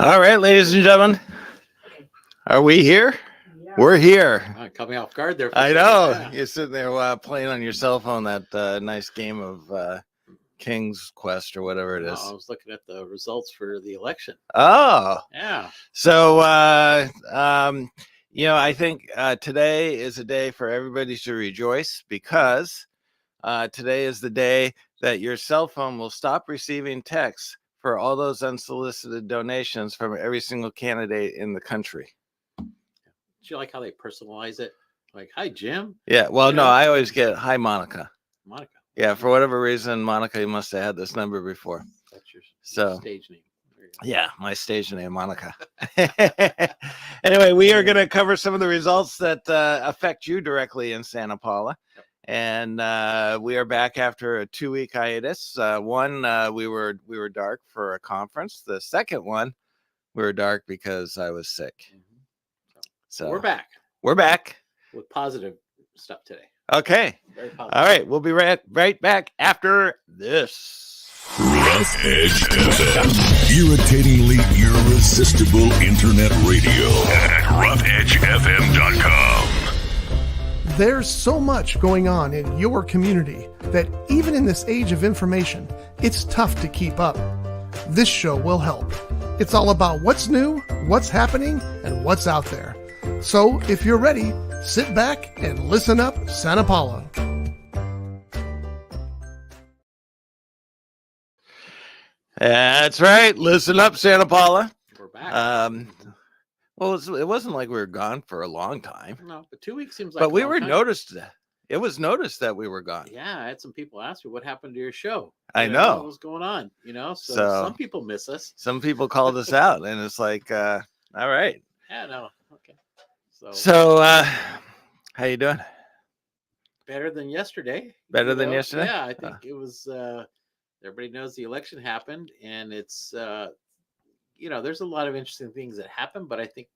All right, ladies and gentlemen, are we here? Yeah. We're here. Caught me off guard there. For a I second. know. Yeah. You're sitting there playing on your cell phone that nice game of King's Quest or whatever it No, is. I was looking at the results for the election. Oh, Yeah. so I think today is a day for everybody to rejoice because today is the day that your cell phone will stop receiving texts for all those unsolicited donations from every single candidate in the country. Do you like how they personalize it? Like, hi, Jim. Yeah, well, You no, know? I always get, hi, Monica. Monica. Yeah, for whatever reason, Monica, you must have had this number before. That's your So, stage name. There you go. yeah, my stage name, Monica. Anyway, we are going to cover some of the results that affect you directly in Santa Paula. Yep. And we are back after a 2-week hiatus. One, we were dark for a conference. The second one, we were dark because I was sick. Mhm. So We're back We're back. with positive stuff today. Okay. Very positive. All right. We'll be right back after this. Rough Edge FM. Irritatingly irresistible internet radio at roughedgefm.com. There's so much going on in your community that even in this age of information, it's tough to keep up. This show will help. It's all about what's new, what's happening, and what's out there. So if you're ready, sit back and listen up, Santa Paula. That's right. Listen up, Santa Paula. We're back. Well, it wasn't like we were gone for a long time, No, but 2 weeks seems like. but a we long were time. noticed. It was noticed that we were gone. Yeah, I had some people ask me what happened to your show. I You know. what was going on. So So- some people miss us. Some people called us out, and it's like, all right. Yeah, no, okay. So, how you doing? Better than yesterday. Better than yesterday? Yeah, I think it was. Everybody knows the election happened, and it's there's a lot of interesting things that happen, but I think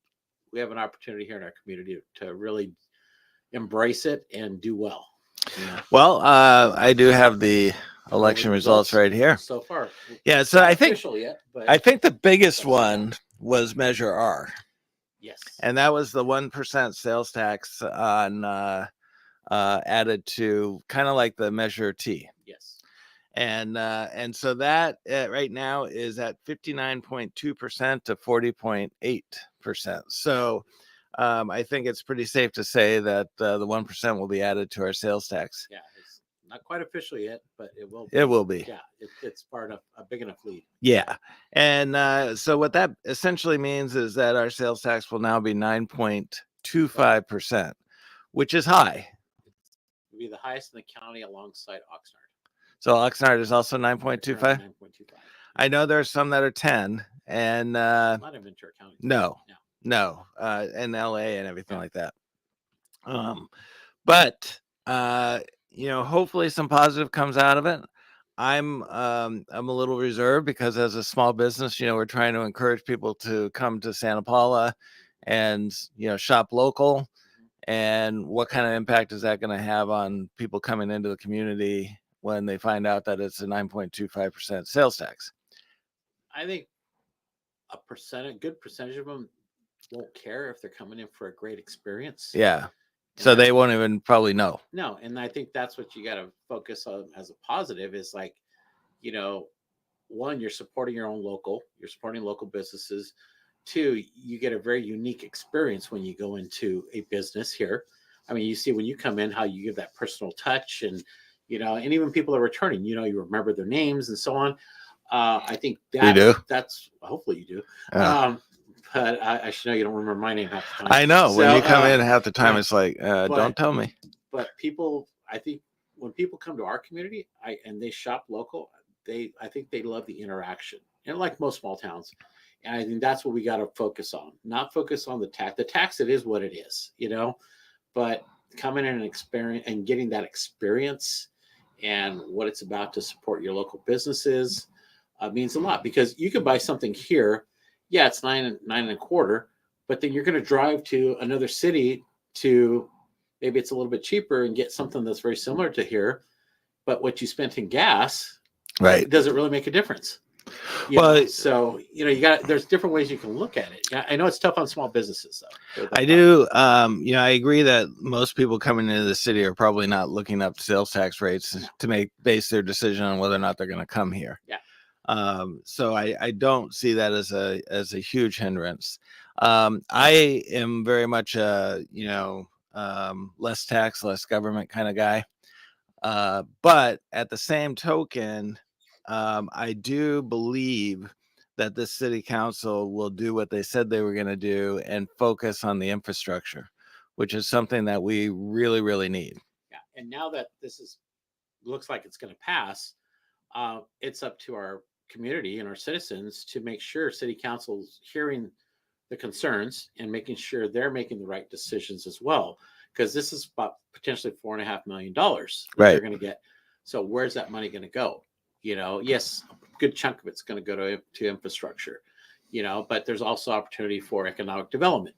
we have an opportunity here in our community to really embrace it and do well. Well, I do have the election results right here. So far. Yeah, so Not I think official yet, but I think the biggest one was Measure R, yes. and that was the 1% sales tax on added to kind of like the Measure T. Yes. And so that right now is at 59.2% to 40.8%. So I think it's pretty safe to say that the 1% will be added to our sales tax. Yeah, it's not quite official yet, but it will. It will be. Yeah, it's part of a big enough lead. Yeah. And so what that essentially means is that our sales tax will now be 9.25%, which is high. It'll be the highest in the county alongside Oxnard. So Oxnard is also 9.25. 9.25. I know there's some that are 10, and Not in Ventura County. no, and LA and everything like that. But hopefully some positive comes out of it. I'm a little reserved because as a small business, we're trying to encourage people to come to Santa Paula and shop local. And what kind of impact is that going to have on people coming into the community when they find out that it's a 9.25% sales tax? I think a good percentage of them won't care if they're coming in for a great experience. Yeah. So they won't even probably know. No, and I think that's what you got to focus on as a positive is like, one, you're supporting your own local, you're supporting local businesses. Two, you get a very unique experience when you go into a business here. I mean, you see when you come in how you give that personal touch and and even people are returning, you remember their names and so on. I think that's hopefully you do. But I should know you don't remember my name half the time. I know when you come in half the time, yeah. it's like, don't tell me. But people, I think when people come to our community and they shop local, I think they love the interaction. And like most small towns. And I think that's what we got to focus on, not focus on the tax. The tax, it is what it is, but coming in and experience and getting that experience and what it's about to support your local businesses means a lot because you can buy something here. Yeah, it's $9.25, but then you're going to drive to another city to maybe it's a little bit cheaper and get something that's very similar to here. But what you spent in gas, right, doesn't really make a difference. Well, so there's different ways you can look at it. I know it's tough on small businesses though. I do. I agree that most people coming into the city are probably not looking up sales tax rates to base their decision on whether or not they're going to come here. Yeah. So I don't see that as a huge hindrance. I am very much less tax, less government kind of guy. But at the same token, I do believe that this city council will do what they said they were going to do and focus on the infrastructure, which is something that we really, really need. Yeah. And now that looks like it's going to pass, it's up to our community and our citizens to make sure city council's hearing the concerns and making sure they're making the right decisions as well. Because this is about potentially $4.5 million that they're going to get. So where's that money going to go? Yes, a good chunk of it's going to go to infrastructure, but there's also opportunity for economic development.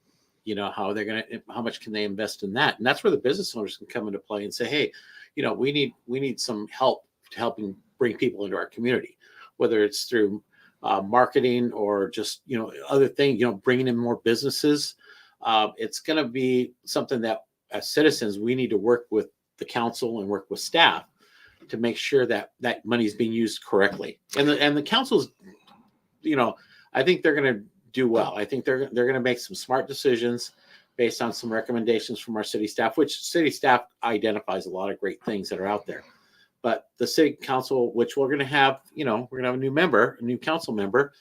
How much can they invest in that? And that's where the business owners can come into play and say, hey, we need some help to helping bring people into our community, whether it's through marketing or just, other things, bringing in more businesses. It's going to be something that as citizens, we need to work with the council and work with staff to make sure that money is being used correctly. And the council's, I think they're going to do well. I think they're going to make some smart decisions based on some recommendations from our city staff, which city staff identifies a lot of great things that are out there. But the city council, which we're going to have, we're going to have a new council member.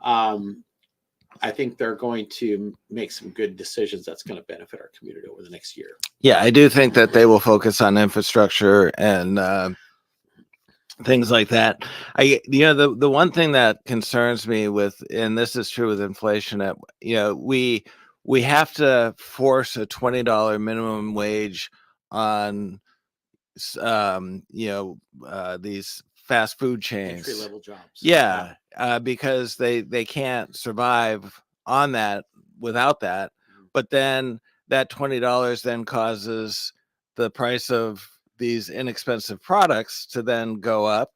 I think they're going to make some good decisions that's going to benefit our community over the next year. Yeah, I do think that they will focus on infrastructure and things like that. The one thing that concerns me with, and this is true with inflation, that we have to force a $20 minimum wage on these fast food chains, entry level jobs. Yeah, because they can't survive on that without that. But then that $20 then causes the price of these inexpensive products to then go up,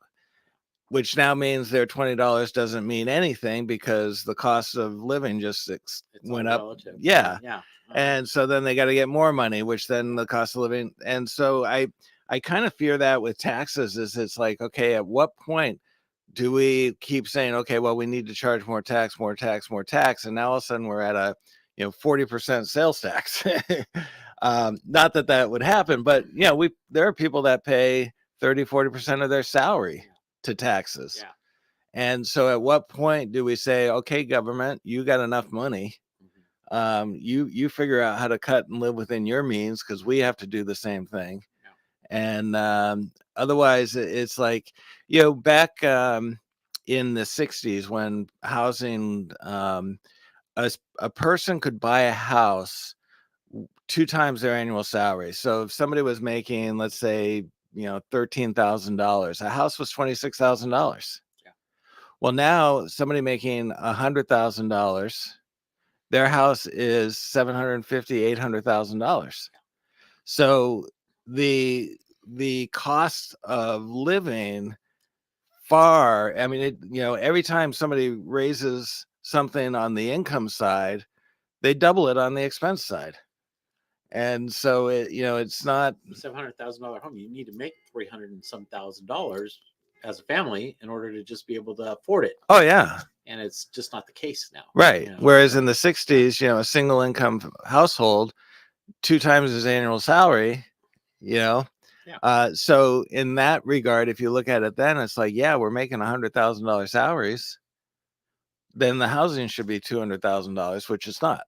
which now means their $20 doesn't mean anything because the cost of living just went up. Relative. Yeah. Yeah. And so then they got to get more money, which then the cost of living. And so I kind of fear that with taxes is it's like, okay, at what point do we keep saying, okay, well, we need to charge more tax, more tax, more tax. And now all of a sudden we're at a, 40% sales tax. Not that would happen, but there are people that pay 30-40% of their salary to taxes. Yeah. And so at what point do we say, okay, government, you got enough money. You figure out how to cut and live within your means, because we have to do the same thing. And otherwise it's like, back in the 60s when housing, a person could buy a house 2 times their annual salary. So if somebody was making, let's say, $13,000, a house was $26,000. Yeah. Well, now somebody making $100,000, their house is $750,000, $800,000. So the cost of living every time somebody raises something on the income side, they double it on the expense side. And so it's not $700,000 home. You need to make $300,000 and some thousand as a family in order to just be able to afford it. Oh yeah. And it's just not the case now. Right. Whereas in the 60s, a single income household, 2 times his annual salary, Yeah. So in that regard, if you look at it, then it's like, yeah, we're making $100,000 salaries. Then the housing should be $200,000, which it's not.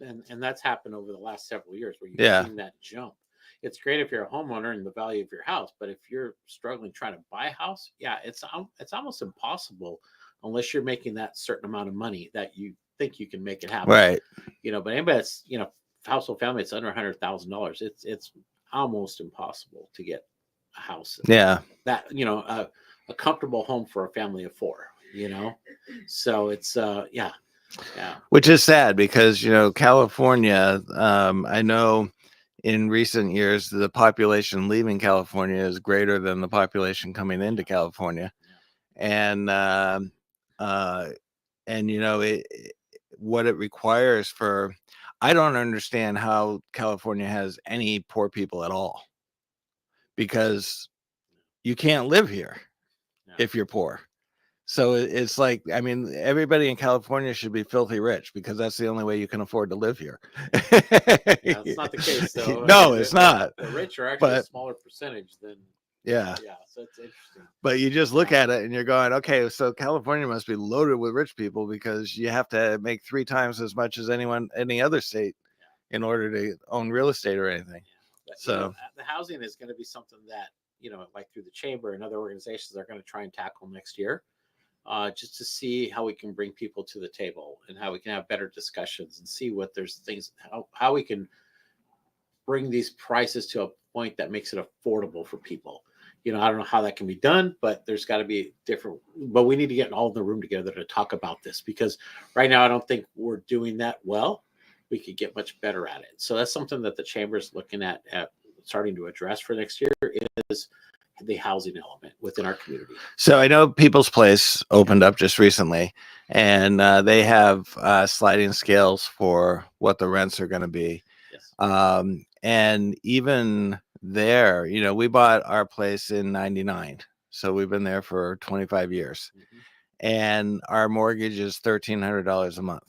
And that's happened over the last several years where you've seen that jump. It's great if you're a homeowner and the value of your house, but if you're struggling trying to buy a house, it's almost impossible unless you're making that certain amount of money that you think you can make it happen. Right. But anybody that's household family, it's under $100,000. It's almost impossible to get a house. Yeah. That a comfortable home for a family of 4. So it's yeah. Which is sad because California, I know in recent years the population leaving California is greater than the population coming into California. and what it requires for. I don't understand how California has any poor people at all, because you can't live here if you're poor. So it's like, I mean, everybody in California should be filthy rich, because that's the only way you can afford to live here. That's not the case, though. No, it's not. The rich are actually a But smaller percentage than. yeah. So it's interesting. But you just look at it and you're going, okay, so California must be loaded with rich people, because you have to make 3 times as much as any other state in order to own real estate or anything. But, So the housing is going to be something that, like through the chamber and other organizations are going to try and tackle next year, just to see how we can bring people to the table and how we can have better discussions and see what there's things, how we can bring these prices to a point that makes it affordable for people. I don't know how that can be done, but there's got to be different, but we need to get all in the room together to talk about this, because right now I don't think we're doing that well. We could get much better at it. So that's something that the chamber is looking at starting to address for next year, is the housing element within our community. So I know People's Place opened up just recently, and they have sliding scales for what the rents are going to be. Yes. And even there, we bought our place in 99. So we've been there for 25 years. Mm-hmm. And our mortgage is $1,300 a month.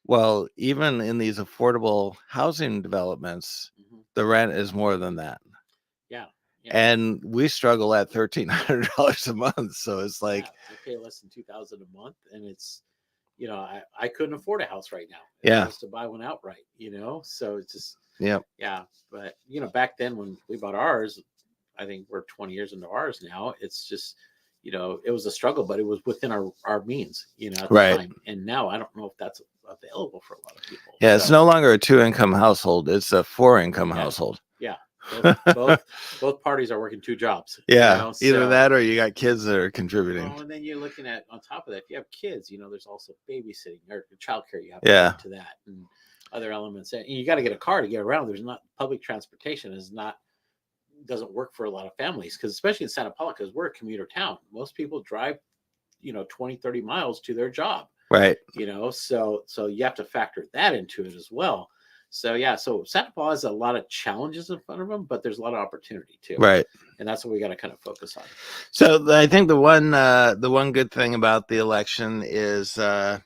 Well, even in these affordable housing developments, the rent is more than that. Yeah. And we struggle at $1,300 a month. So it's like, I pay less than $2,000 a month, and it's, I couldn't afford a house right now. Yeah. Just to buy one outright, so it's just, yeah. But, back then when we bought ours, I think we're 20 years into ours now. It's just, it was a struggle, but it was within our means, at the Right. time. And now I don't know if that's available for a lot of people. Yeah. It's no longer a 2-income household. It's a 4-income household. Yeah. Both parties are working 2 jobs. Yeah. Either that, or you got kids that are contributing. And then you're looking at, on top of that, if you have kids, there's also babysitting or childcare. You have Yeah. to that and other elements. And you got to get a car to get around. There's not public transportation doesn't work for a lot of families, because especially in Santa Paula, because we're a commuter town. Most people drive, 20, 30 miles to their job. Right. So you have to factor that into it as well. So so Santa Paula has a lot of challenges in front of them, but there's a lot of opportunity too. Right. And that's what we got to kind of focus on. So I think the one good thing about the election is the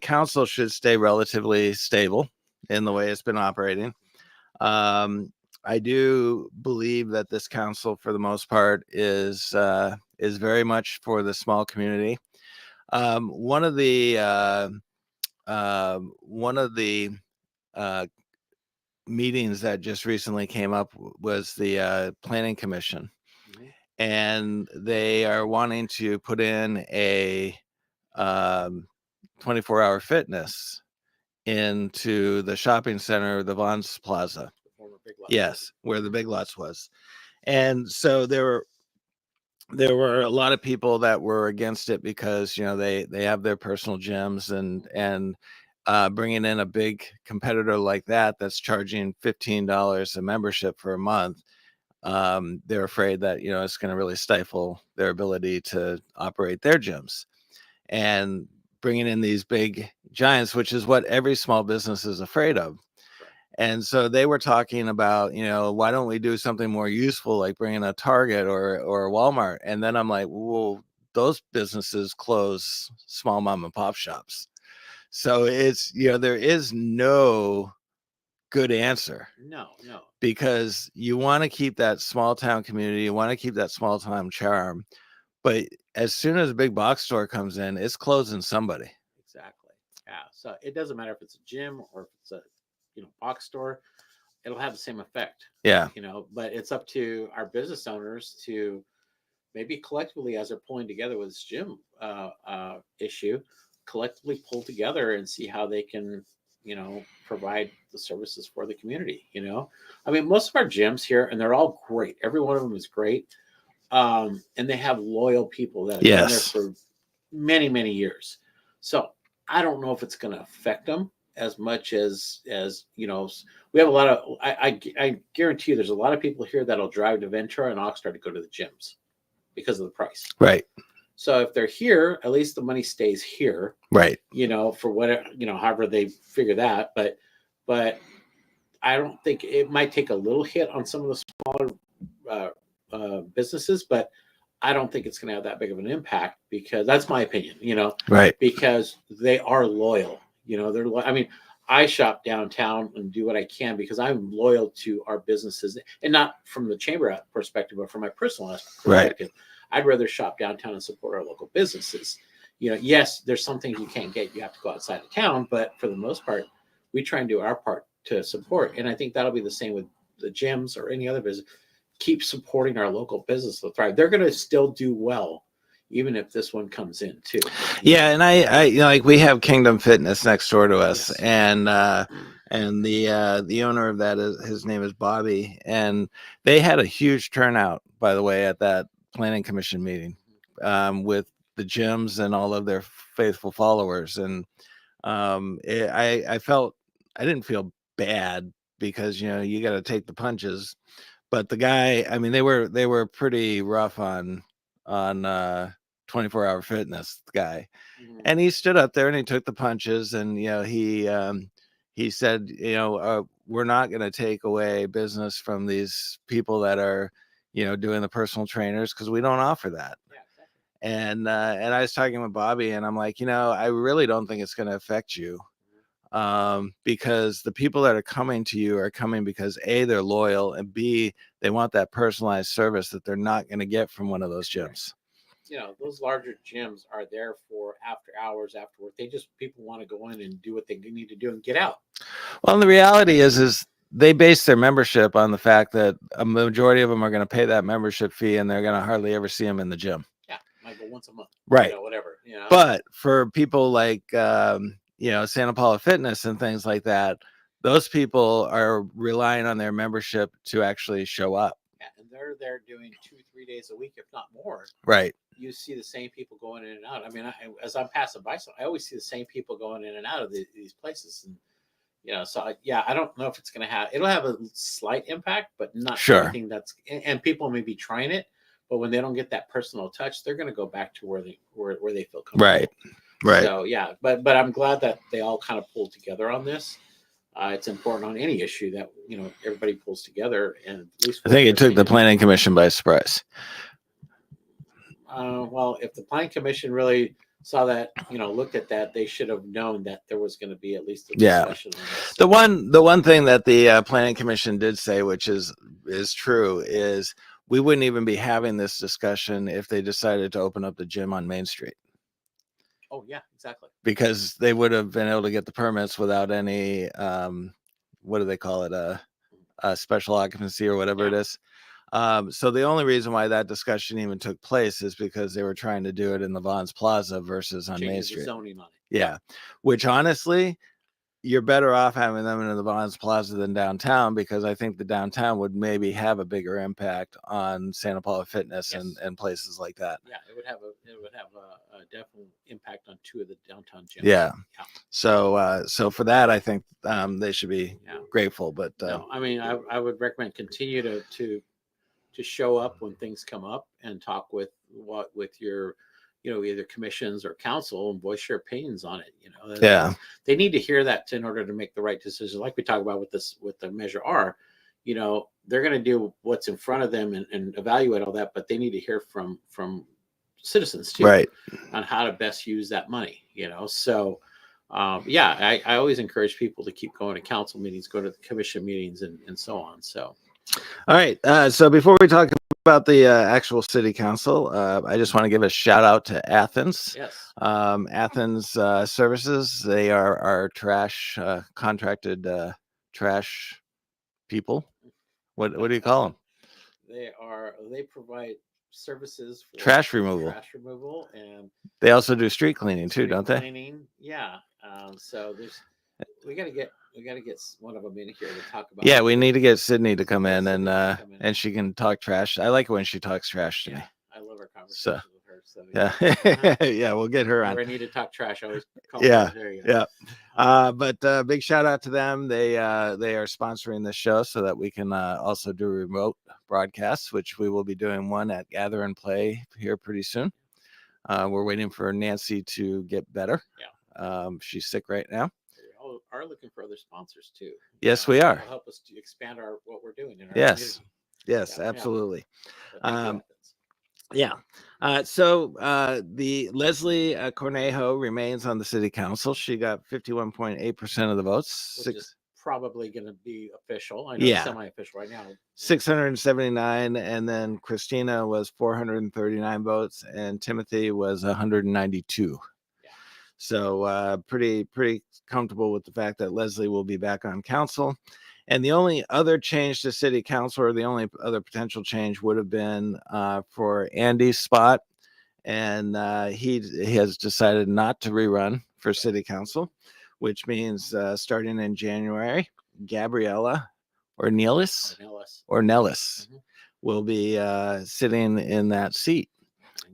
council should stay relatively stable in the way it's been operating. I do believe that this council, for the most part, is very much for the small community. One of the meetings that just recently came up was the Planning Commission, and they are wanting to put in a 24-hour fitness into the shopping center, the Vons Plaza. Yes, where the Big Lots was. And so there were a lot of people that were against it, because they have their personal gyms, and bringing in a big competitor like that's charging $15 a membership for a month. They're afraid that it's going to really stifle their ability to operate their gyms, and bringing in these big giants, which is what every small business is afraid of. And so they were talking about, why don't we do something more useful, like bringing a Target or a Walmart? And then I'm like, well, those businesses close small mom and pop shops. So it's, there is no good answer. No. Because you want to keep that small town community, you want to keep that small town charm. But as soon as a big box store comes in, it's closing somebody. Exactly. Yeah. So it doesn't matter if it's a gym or if it's a box store, it'll have the same effect. Yeah. But it's up to our business owners to maybe collectively, as they're pulling together with this gym issue, collectively pull together and see how they can, provide the services for the community. I mean, most of our gyms here, and they're all great. Every one of them is great. And they have loyal people that have been there for many, many years. So I don't know if it's going to affect them as much as we have a lot of, I guarantee you there's a lot of people here that'll drive to Ventura and Oxnard to go to the gyms, because of the price. Right. So if they're here, at least the money stays here, Right. for whatever, however they figure that. But I don't think it might take a little hit on some of the smaller businesses, but I don't think it's going to have that big of an impact, because that's my opinion, Right. because they are loyal. I mean, I shop downtown and do what I can because I'm loyal to our businesses, and not from the chamber perspective, but from my personal perspective. I'd rather shop downtown and support our local businesses. Yes, there's some things you can't get. You have to go outside of town, but for the most part, we try and do our part to support. And I think that'll be the same with the gyms or any other business. Keep supporting our local business to thrive. They're going to still do well, even if this one comes in too. Yeah, and I like, we have Kingdom Fitness next door to us, Yes. and the owner of that his name is Bobby, and they had a huge turnout, by the way, at that planning commission meeting, with the gyms and all of their faithful followers, and I didn't feel bad, because you got to take the punches, but the guy, I mean, they were pretty rough on 24-hour fitness, the guy. Mhm. And he stood up there and he took the punches, and he said, we're not going to take away business from these people that are doing the personal trainers, because we don't offer that. Yeah, exactly. And I was talking with Bobby, and I'm like, I really don't think it's going to affect you, because the people that are coming to you are coming because A, they're loyal, and B, they want that personalized service that they're not going to get from one of those gyms. Those larger gyms are there for after hours, after work. People want to go in and do what they need to do and get out. Well, and the reality is they base their membership on the fact that a majority of them are going to pay that membership fee, and they're going to hardly ever see them in the gym. Yeah, might go once a month. Right. Whatever. But for people like Santa Paula Fitness and things like that, those people are relying on their membership to actually show up. Yeah, and they're there doing 2-3 days a week, if not more. Right. You see the same people going in and out. I mean, as I'm passing by, so I always see the same people going in and out of these places, and I don't know if it'll have a slight impact, but not anything and people may be trying it, but when they don't get that personal touch, they're going to go back to where they feel comfortable. Right. So yeah, but I'm glad that they all kind of pulled together on this. It's important on any issue that everybody pulls together, and at least I think it took the planning commission by surprise. Well, if the planning commission really saw that, looked at that, they should have known that there was going to be at least a discussion on this. The one thing that the planning commission did say, which is true, is we wouldn't even be having this discussion if they decided to open up the gym on Main Street. Oh yeah, exactly. Because they would have been able to get the permits without any what do they call it, a special occupancy or whatever it is. So the only reason why that discussion even took place is because they were trying to do it in the Vons Plaza versus on Main Street. Zoning on it. Yeah, which honestly, you're better off having them in the Vons Plaza than downtown, because I think the downtown would maybe have a bigger impact on Santa Paula Fitness and places like that. Yeah, it would have a definite impact on 2 of the downtown gyms. Yeah. So for that, I think they should be grateful. But no, I mean, I would recommend continue to show up when things come up and talk with your either commissions or council, and voice your opinions on it. They need to hear that in order to make the right decision. Like we talk about with the Measure R, they're going to do what's in front of them and evaluate all that, but they need to hear from citizens too, right, on how to best use that money. So I always encourage people to keep going to council meetings, go to the commission meetings, and so on. So all right, so before we talk about the actual city council, I just want to give a shout out to Athens. Yes. Athens Services. They are our trash contracted trash people. What do you call them? They provide services for trash removal, and they also do street cleaning too, don't they? Cleaning, yeah. So we got to get one of them in here to talk about. Yeah, we need to get Sydney to come in, and she can talk trash. I like it when she talks trash to me. I love our conversations with her. So Yeah. Yeah. We'll get her on. whenever I need to talk trash, I always call Yeah, her. There you go. Yeah. But big shout out to them. They are sponsoring this show so that we can also do remote broadcasts, which we will be doing one at Gather and Play here pretty soon. We're waiting for Nancy to get better. Yeah. She's sick right now. We all are looking for other sponsors too. Yes, we are. That'll help us to expand what we're doing in our Yes. community. Yes, Yeah, yeah. absolutely. But thank you, Athens. Yeah. So the Leslie Cornejo remains on the city council. She got 51.8% of the votes. Which is probably going to be official. I know Yeah. it's semi-official right now. 679, and then Christina was 439 votes, and Timothy was 192. Yeah. So pretty comfortable with the fact that Leslie will be back on council. And the only other change to city council, or the only other potential change, would have been for Andy's spot, and he has decided not to rerun for city council, which means starting in January, Gabriella or Nelis Mhm. will be sitting in that seat,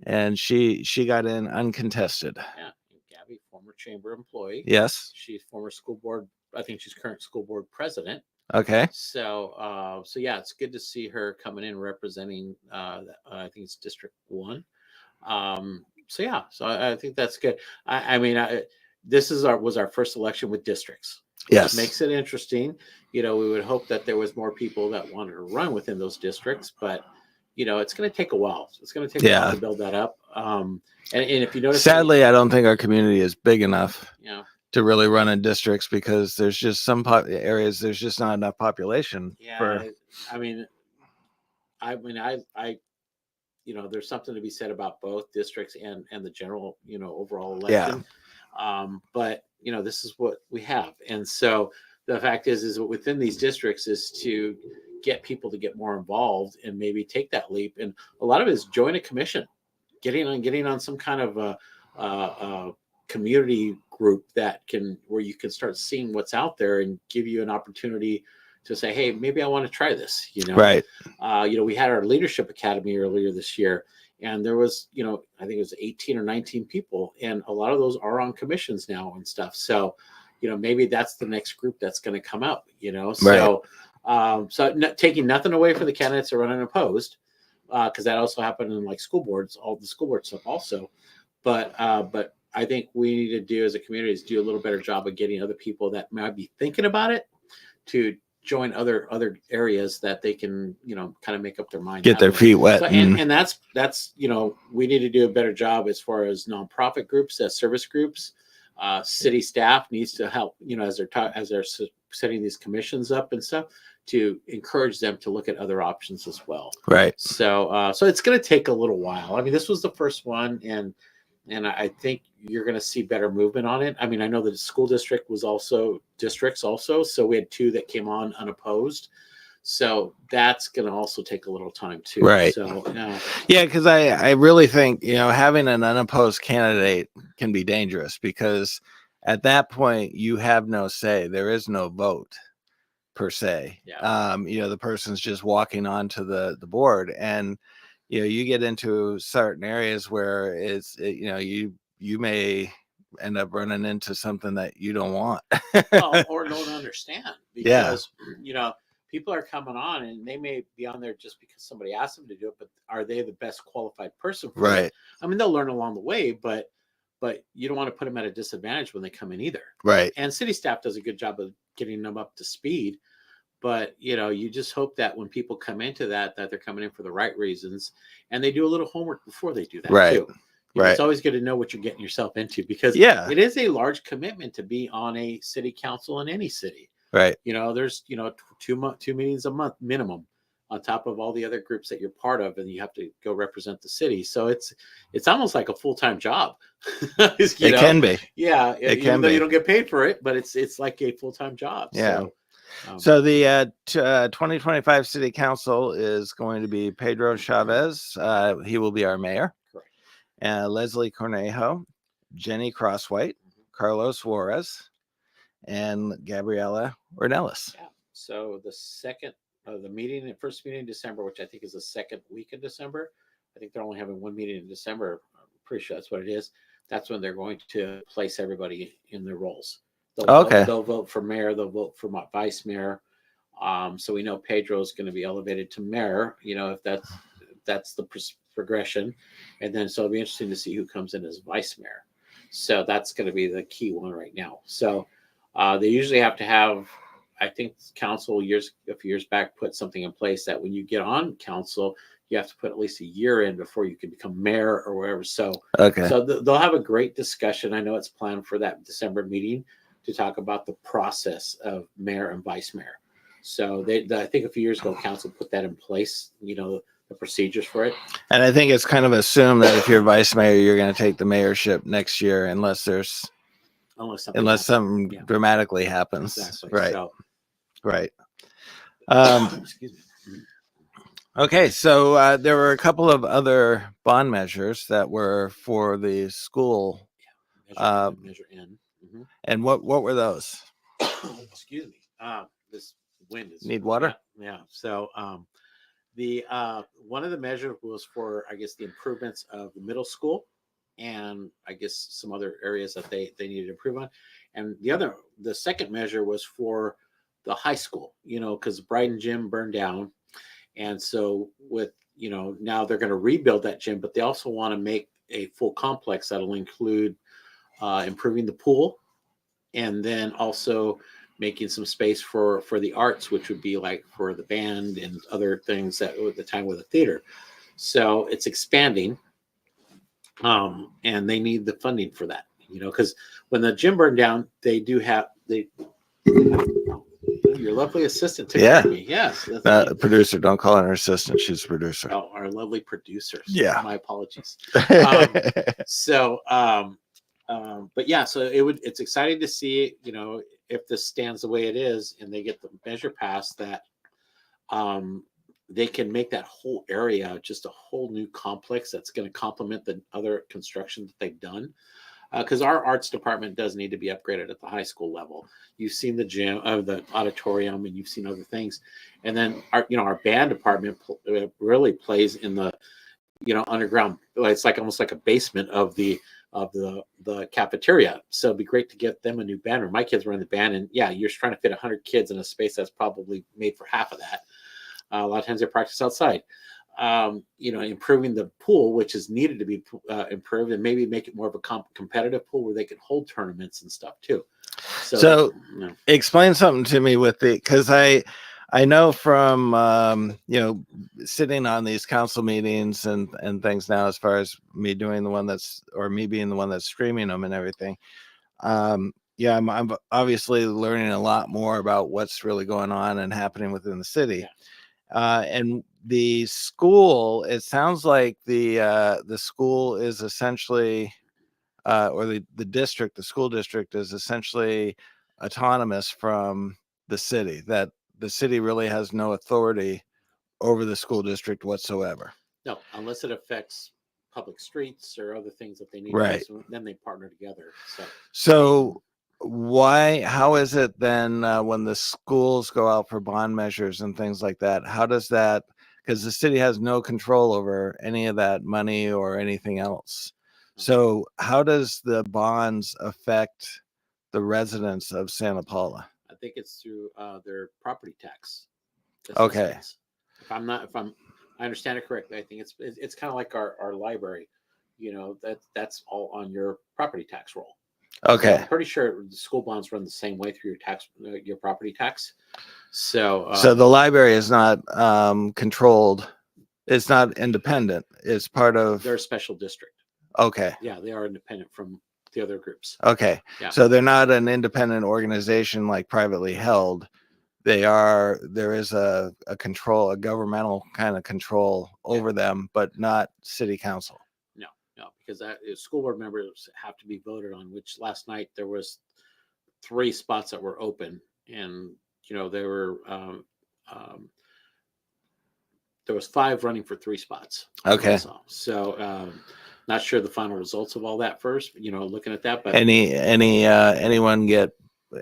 and she got in uncontested. Yeah. And Gabby, former chamber employee. Yes. She's former school board. I think she's current school board president. Okay. So yeah, it's good to see her coming in representing. I think it's District 1. So I think that's good. I mean, this was our first election with districts. Yes. Which makes it interesting. We would hope that there was more people that wanted to run within those districts, but it's going to take a while. It's going to take a while to build that up. And if you notice, sadly, I don't think our community is big enough. Yeah. To really run in districts, because there's just some areas there's just not enough population. Yeah, I mean, there's something to be said about both districts and the general, overall election. But this is what we have, and so the fact is within these districts is to get people to get more involved and maybe take that leap. And a lot of it is join a commission, getting on some kind of a community group where you can start seeing what's out there and give you an opportunity to say, hey, maybe I want to try this. Right. We had our leadership academy earlier this year, and there was, I think it was 18 or 19 people, and a lot of those are on commissions now and stuff. So, maybe that's the next group that's going to come up. So, taking nothing away from the candidates that are running unopposed, because that also happened in like school boards, all the school board stuff also, but I think we need to do as a community is do a little better job of getting other people that might be thinking about it to join other areas that they can, kind of make up their mind. Get their feet wet. So, and that's, we need to do a better job as far as nonprofit groups, as service groups. City staff needs to help, as they're setting these commissions up and stuff, to encourage them to look at other options as well. Right. So it's going to take a little while. I mean, this was the first one, and I think you're going to see better movement on it. I mean, I know that the school district was also districts also. So we had 2 that came on unopposed. So that's going to also take a little time too. Right. So, yeah, because I really think, having an unopposed candidate can be dangerous, because at that point you have no say. There is no vote per se. Yeah. The person's just walking onto the board, and you get into certain areas where you may end up running into something that you don't want. or don't understand, because people are coming on and they may be on there just because somebody asked them to do it, but are they the best qualified person for Right. it? I mean, they'll learn along the way, but you don't want to put them at a disadvantage when they come in either. Right. And city staff does a good job of getting them up to speed. But, you just hope that when people come into that they're coming in for the right reasons, and they do a little homework before they do that Right. too. Right. It's always good to know what you're getting yourself into, because it is a large commitment to be on a city council in any city. Right. There's, 2 meetings a month minimum on top of all the other groups that you're part of, and you have to go represent the city. So it's almost like a full-time job. It can be. Yeah. It even can though be. you don't get paid for it, but it's like a full-time job. Yeah. So the 2025 city council is going to be Pedro Chavez. He will be our mayor. Correct. Leslie Cornejo, Jenny Crosswhite, Carlos Juarez, and Gabriella Ornelas. Yeah. So the first meeting in December, which I think is the second week in December. I think they're only having one meeting in December pretty sure that's what it is. That's when they're going to place everybody in their roles. Okay. They'll vote for mayor. They'll vote for vice mayor. So we know Pedro is going to be elevated to mayor. If that's the progression, and then so it'll be interesting to see who comes in as vice mayor. So that's going to be the key one right now. So they usually have to have, I think, council a few years back put something in place that when you get on council, you have to put at least a year in before you can become mayor or whatever. So, Okay. so they'll have a great discussion. I know it's planned for that December meeting to talk about the process of mayor and vice mayor. So I think a few years ago, council put that in place, the procedures for it. And I think it's kind of assumed that if you're vice mayor, you're going to take the mayorship next year, unless something Yeah. dramatically happens. Exactly. Right. So, Right. excuse me. Okay. So there were a couple of other bond measures that were for the school. Measure N. Mhm. And what were those? Excuse me. This wind is Need water? Yeah. So the one of the measures was for, I guess, the improvements of the middle school, and I guess some other areas that they needed to improve on. And the second measure was for the high school, because Bryden Gym burned down, and so with now they're going to rebuild that gym, but they also want to make a full complex that'll include improving the pool, and then also making some space for the arts, which would be like for the band and other things that at the time with the theater. So it's expanding, and they need the funding for that, because when the gym burned down, your lovely assistant took care of me. Yes. Producer, don't call her assistant. She's a producer. Oh, our lovely producers. Yeah. My apologies. So, but yeah, so it's exciting to see, if this stands the way it is and they get the measure passed, that they can make that whole area just a whole new complex that's going to complement the other construction that they've done. Because our arts department does need to be upgraded at the high school level. You've seen the gym, the auditorium, and you've seen other things. And then our band department really plays in the, underground. It's like almost like a basement of the cafeteria. So it'd be great to get them a new band room. My kids were in the band, and yeah, you're trying to fit 100 kids in a space that's probably made for half of that. A lot of times they practice outside. Improving the pool, which is needed to be improved, and maybe make it more of a competitive pool where they can hold tournaments and stuff too. So explain something to me because I know from sitting on these council meetings and things now, as far as me being the one that's streaming them and everything. I'm obviously learning a lot more about what's really going on and happening within the city. And the school, it sounds like the school is essentially, or the school district is essentially autonomous from the city, that the city really has no authority over the school district whatsoever. No, unless it affects public streets or other things that they need. Right. To do, then they partner together. So how is it then when the schools go out for bond measures and things like that? How does that, because the city has no control over any of that money or anything else. So how does the bonds affect the residents of Santa Paula? I think it's through their property tax. Okay. If I understand it correctly, I think it's kind of like our library. That's all on your property tax roll. Okay. So I'm pretty sure the school bonds run the same way through your property tax. So the library is not controlled. It's not independent. It's part of. They're a special district. Okay. Yeah, they are independent from the other groups. Okay. Yeah. So they're not an independent organization like privately held. There is a governmental kind of control over them, but not city council. No, because school board members have to be voted on, which last night there was 3 spots that were open, and there was 5 running for 3 spots. Okay. So not sure the final results of all that first, looking at that, but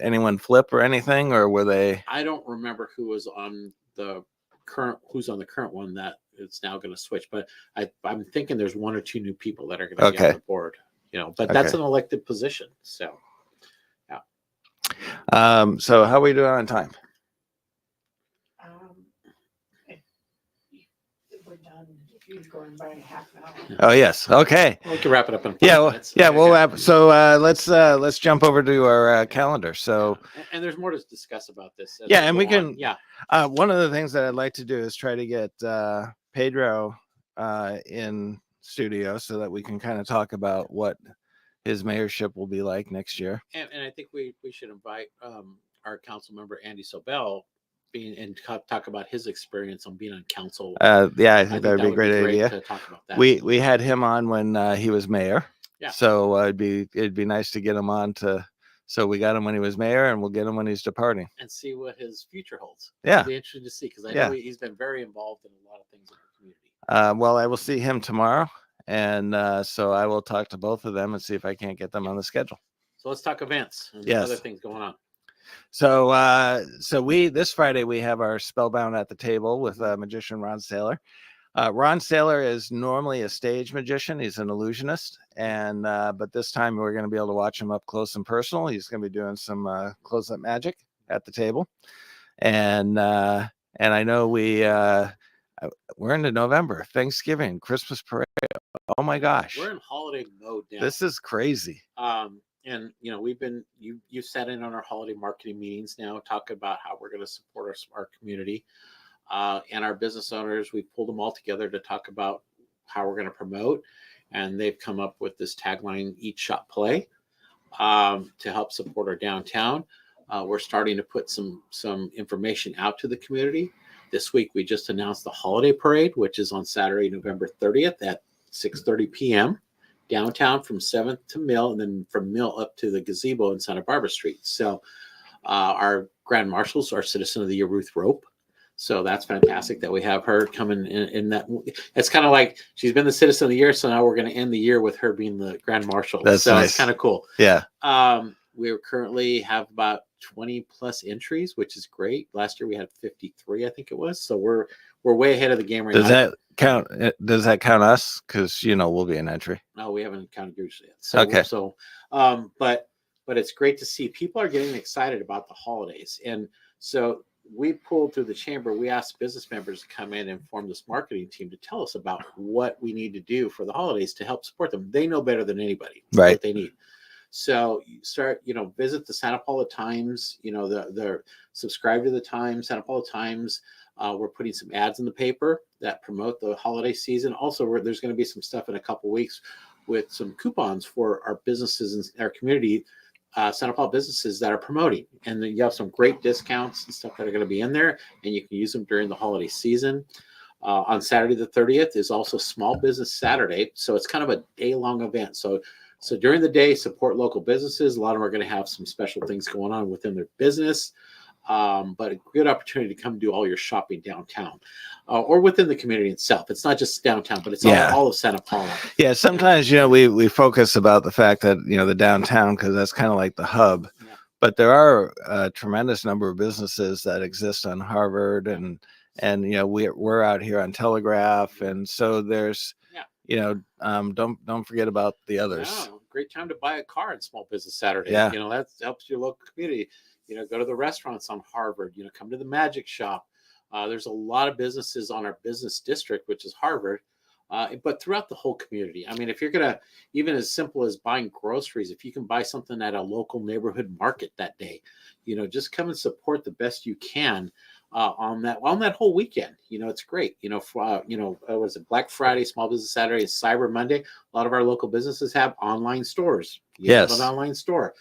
anyone flip or anything, or were they? I don't remember who's on the current one that it's now going to switch. But I'm thinking there's 1 or 2 new people that are going to be Okay. on the board. But that's Okay. an elected position. So So how are we doing on time? If we're done, if you're going by half an hour. Oh yes. Okay. we can wrap it up in 5 Yeah. Well, minutes. yeah. Okay. We'll wrap. So let's jump over to our calendar. So And there's more to discuss about this. as Yeah, and we go on. can- Yeah. one of the things that I'd like to do is try to get Pedro in studio so that we can kind of talk about what his mayorship will be like next year. And I think we should invite our council member Andy Sobel talk about his experience on being on council. Yeah, I think that would be a great idea. to talk about that. We had him on when he was mayor. Yeah. So it'd be nice to get him on so we got him when he was mayor, and we'll get him when he's departing. and see what his future holds. Yeah. It'll be interesting to see because I Yeah. know he's been very involved in a lot of things in our community. Well, I will see him tomorrow, and so I will talk to both of them and see if I can't get them on the schedule. So let's talk events and Yes. other things going on. So this Friday we have our Spellbound at the Table with magician Ron Saylor. Ron Saylor is normally a stage magician. He's an illusionist, and but this time we're going to be able to watch him up close and personal. He's going to be doing some close-up magic at the table, and I know we're into November, Thanksgiving, Christmas parade. Oh my gosh, We're in holiday mode now. this is crazy. And we've been you sat in on our holiday marketing meetings now, talking about how we're going to support our community and our business owners. We pulled them all together to talk about how we're going to promote, and they've come up with this tagline: "Eat, Shop, Play," to help support our downtown. We're starting to put some information out to the community. This week, we just announced the holiday parade, which is on Saturday, November 30th at 6:30 p.m. downtown from 7th to Mill, and then from Mill up to the gazebo in Santa Barbara Street. So our Grand Marshals, our Citizen of the Year, Ruth Rope. So that's fantastic that we have her coming in that. It's kind of like she's been the Citizen of the Year, so now we're going to end the year with her being the Grand Marshal. That's so nice. It's kind of cool. Yeah. We currently have about 20 plus entries, which is great. Last year we had 53, I think it was. So we're way ahead of the game right Does now. that count? Does that count us? Because we'll be an entry. No, we haven't counted yours yet. So, Okay. So, but it's great to see people are getting excited about the holidays, and so we pulled through the chamber. We asked business members to come in and form this marketing team to tell us about what we need to do for the holidays to help support them. They know better than anybody Right. what they need. So you start, visit the Santa Paula Times. The subscribe to the Times, Santa Paula Times. We're putting some ads in the paper that promote the holiday season. Also, there's going to be some stuff in a couple weeks with some coupons for our businesses in our community, Santa Paula businesses that are promoting. And then you have some great discounts and stuff that are going to be in there, and you can use them during the holiday season. On Saturday the 30th is also Small Business Saturday. So it's kind of a day-long event. So during the day, support local businesses. A lot of them are going to have some special things going on within their business. But a good opportunity to come do all your shopping downtown or within the community itself. It's not just downtown, but it's all of Santa Paula. Yeah, sometimes we focus about the fact that the downtown, because that's kind of like the hub, Yeah. but there are a tremendous number of businesses that exist on Harvard, and we're out here on Telegraph, and so there's don't forget about the others. Yeah, great time to buy a car on Small Business Saturday. Yeah. That helps your local community. Go to the restaurants on Harvard. Come to the magic shop. There's a lot of businesses on our business district, which is Harvard, but throughout the whole community. I mean, if you're gonna, even as simple as buying groceries, if you can buy something at a local neighborhood market that day, just come and support the best you can on that whole weekend. It's great. Was it Black Friday, Small Business Saturday, Cyber Monday? A lot of our local businesses have online stores. Yes. Have an online store.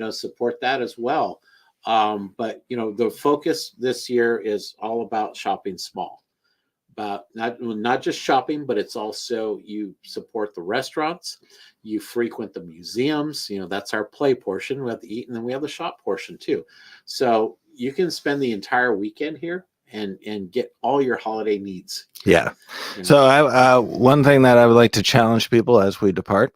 Support that as well. But the focus this year is all about shopping small, about not just shopping, but it's also you support the restaurants, you frequent the museums. That's our play portion. We have to eat, and then we have the shop portion too. So you can spend the entire weekend here and get all your holiday needs. Yeah. So one thing that I would like to challenge people as we depart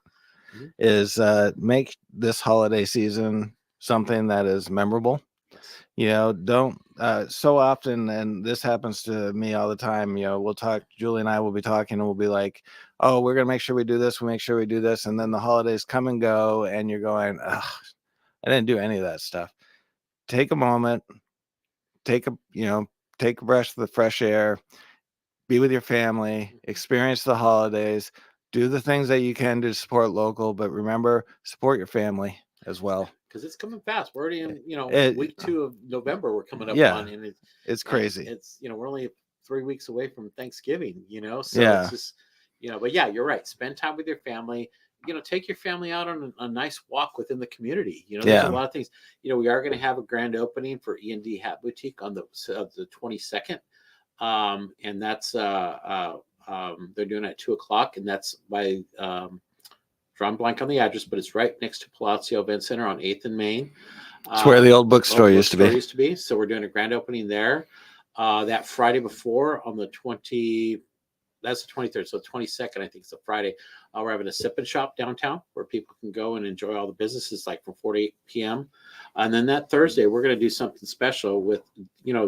Mhm. is make this holiday season something that is memorable. Don't so often, and this happens to me all the time, Julie and I will be talking and we'll be like, oh, we're going to make sure we do this. We make sure we do this. And then the holidays come and go and you're going, ugh, I didn't do any of that stuff. Take a moment, take a breath of the fresh air, be with your family, experience the holidays, do the things that you can to support local, but remember, support your family as well. Because it's coming fast. We're already in, It- week 2 of November. We're coming up Yeah. on, and It's crazy. It's we're only 3 weeks away from Thanksgiving. So Yeah. it's just but yeah, you're right. Spend time with your family. Take your family out on a nice walk within the community. There's Yeah. a lot of things. We are going to have a grand opening for E&D Hat Boutique on the 22nd, and that's they're doing it at 2:00, and that's by drawing blank on the address, but it's right next to Palazzo Event Center on 8th and Main. It's where the old bookstore used to be. Used to be. So we're doing a grand opening there. That Friday before on the 20. That's the 23rd. So 22nd, I think it's a Friday. We're having a sip and shop downtown where people can go and enjoy all the businesses, like from 4 to 8 p.m. And then that Thursday, we're going to do something special with,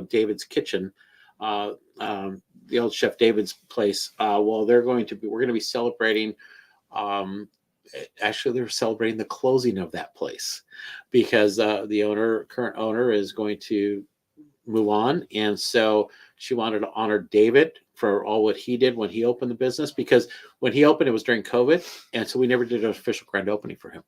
David's Kitchen, the old Chef David's place. We're going to be celebrating. Actually, they're celebrating the closing of that place because the current owner is going to move on. And so she wanted to honor David for all what he did when he opened the business, because when he opened, it was during COVID. And so we never did an official grand opening for him.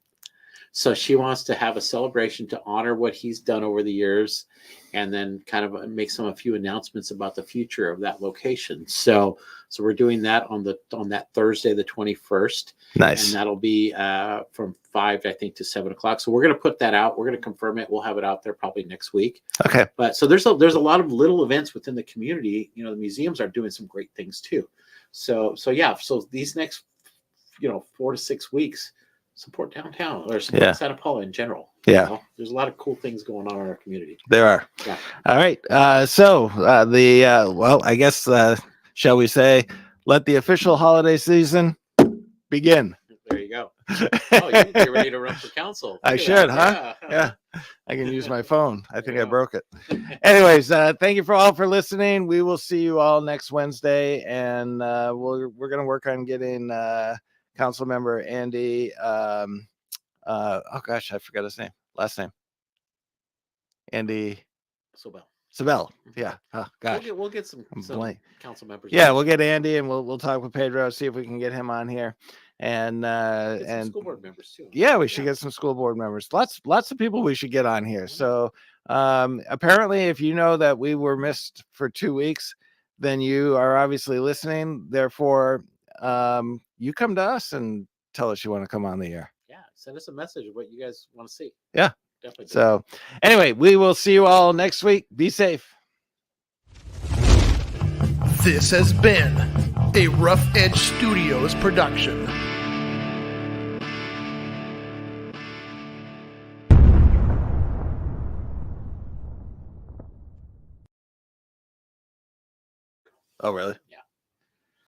So she wants to have a celebration to honor what he's done over the years, and then kind of make a few announcements about the future of that location. So we're doing that on that Thursday, the 21st. Nice. And that'll be from 5, I think, to 7 o'clock. So we're going to put that out. We're going to confirm it. We'll have it out there probably next week. Okay. But so there's a lot of little events within the community. The museums are doing some great things too. So yeah. So these next 4 to 6 weeks, support downtown or support Santa Paula in general. Yeah. There's a lot of cool things going on in our community. There are. Yeah. All right. I guess, shall we say, let the official holiday season begin. There you go. Oh, you get ready to run for council. I Look at should, that. huh? Yeah. I can use my phone. I think you I go. broke it. Anyways, thank you for listening. We will see you all next Wednesday, and we're going to work on getting council member Andy. Oh gosh, I forgot his last name. Andy Sabel. Yeah. Oh gosh. We'll get some blank. council members. Yeah, we'll get Andy, and we'll talk with Pedro, see if we can get him on here, and Get some and school board members too. yeah, we should get some school board members. Lots of people we should get on here. So apparently, if you know that we were missed for 2 weeks, then you are obviously listening. Therefore, you come to us and tell us you want to come on the air. Yeah, send us a message of what you guys want to see. Yeah. Definitely. So anyway, we will see you all next week. Be safe. This has been a Rough Edge Studios production. Oh, really? Yeah.